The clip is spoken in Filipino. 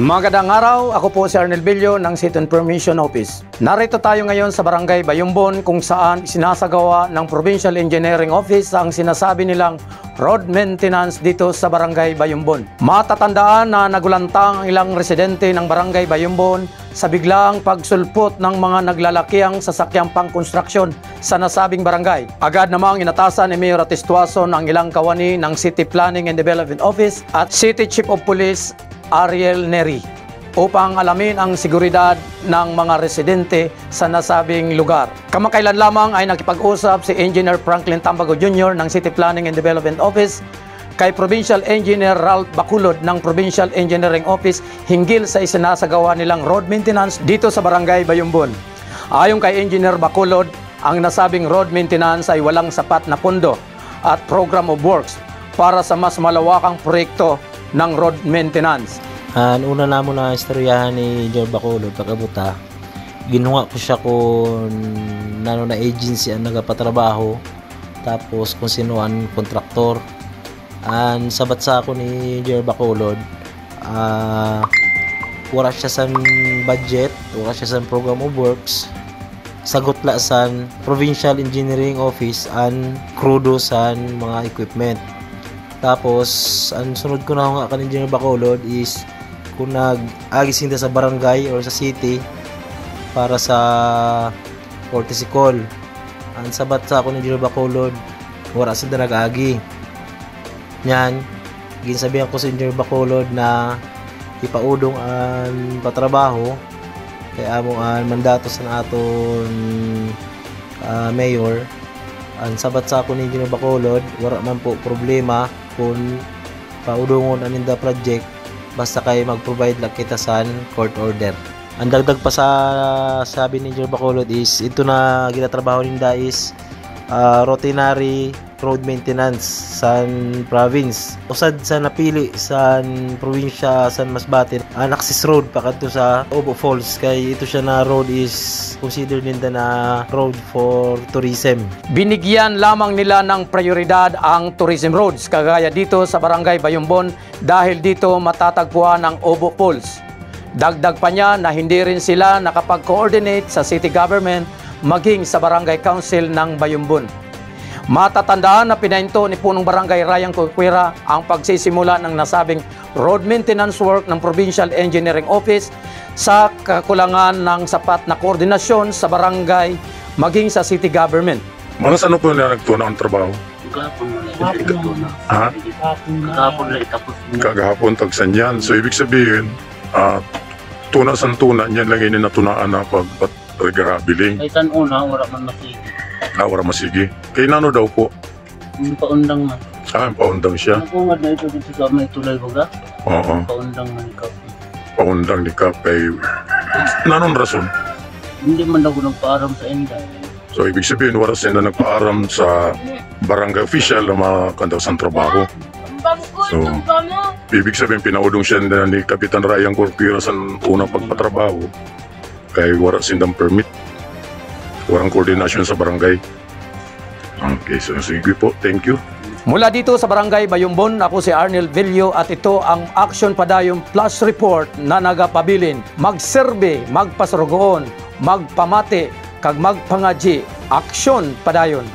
Magandang araw, ako po si Arnel Villo ng City Information Office. Narito tayo ngayon sa Barangay Bayumbon kung saan sinasagawa ng Provincial Engineering Office ang sinasabi nilang road maintenance dito sa Barangay Bayumbon. Matatandaan na nagulantang ang ilang residente ng Barangay Bayumbon sa biglaang pagsulpot ng mga naglalakiang sasakyang pangkonstruksyon sa nasabing barangay. Agad namang inatasan ni Mayor Atestuason ang ilang kawani ng City Planning and Development Office at City Chief of Police Ariel Neri upang alamin ang seguridad ng mga residente sa nasabing lugar. Kamakailan lamang ay nakipag-usap si Engineer Franklin Tambago Jr. ng City Planning and Development Office kay Provincial Engineer Ralph Bacolod ng Provincial Engineering Office hinggil sa isinasagawa nilang road maintenance dito sa Barangay Bayumbon. Ayon kay Engineer Bacolod, ang nasabing road maintenance ay walang sapat na pondo at program of works para sa mas malawakang proyekto ng road maintenance. Una na mo na istoryahan ni Engineer Bacolod pagkabuta. Ginuha ko siya kung nano na agency ang nagapatrabaho tapos kung sino ang kontraktor. Sabat sa ako ni Engineer Bacolod, wala siya sa budget, wala siya sa program of works. Sagot la sa Provincial Engineering Office ang krudo sa mga equipment. Tapos, ang sunod ko na nga kan Engineer Bacolod is kung nag-agising sa barangay or sa city para sa cortical. Ang sabat sa ako ni Engineer Bacolod, wala sila nag-agi. Yan, ginsabihan ko sa Engineer Bacolod na ipaudong ang patrabaho kaya mo ang mandato sa aton mayor. Ang sabat sa ako ni Engineer Bacolod, wala man po problema kung paudungon anin da project basta kay mag-provide lang kita sa court order. Ang dagdag pa sa sabi ni Engineer Bacolod is ito na ginatrabaho ninda is routinary road maintenance sa province. Usad sa napili sa probinsya sa Masbate ang access road pakadto sa Obo Falls kay ito siya na road is considered ninda na road for tourism. Binigyan lamang nila ng prioridad ang tourism roads kagaya dito sa Barangay Bayumbon dahil dito matatagpuan ang Obo Falls. Dagdag pa niya na hindi rin sila nakapag-coordinate sa city government maging sa barangay council ng Bayumbon. Matatandaan na pinahinto ni Punong Barangay Ryan Corcuera ang pagsisimula ng nasabing road maintenance work ng Provincial Engineering Office sa kakulangan ng sapat na koordinasyon sa barangay maging sa city government. Manas ano po na nagtuna ang trabaho? Kagahapon tagsan yan. So ibig sabihin, tuna san tuna, yan lang yun na tunaan na pag-regabiling. Ay tanuna, wala man masigi. Wala masigi. Kay nano daw po? Paundang man. Paundang siya? Nagungad na ito dito sa may tulay baga. Oo. Paundang man ikaw. Paundang ni Kap kay... Nanong rason? Hindi man ako nagpaaram sa enda. So ibig sabihin, wala siya na nagpaaram sa barangay official na makandaw sa trabaho. So, ibig sabihin, pinaudong siya na ni Kapitan Ryan Corcuera sa unang pagpatrabaho kay wala sindang permit. Walang koordinasyon sa barangay. Okay, so sige po. Thank you. Mula dito sa Barangay Bayumbon, ako si Arnel Villo at ito ang Action Padayon Plus Report na nagapabilin. Magserbe, magpasrugoon, magpamati, kag magpangaji. Action Padayon.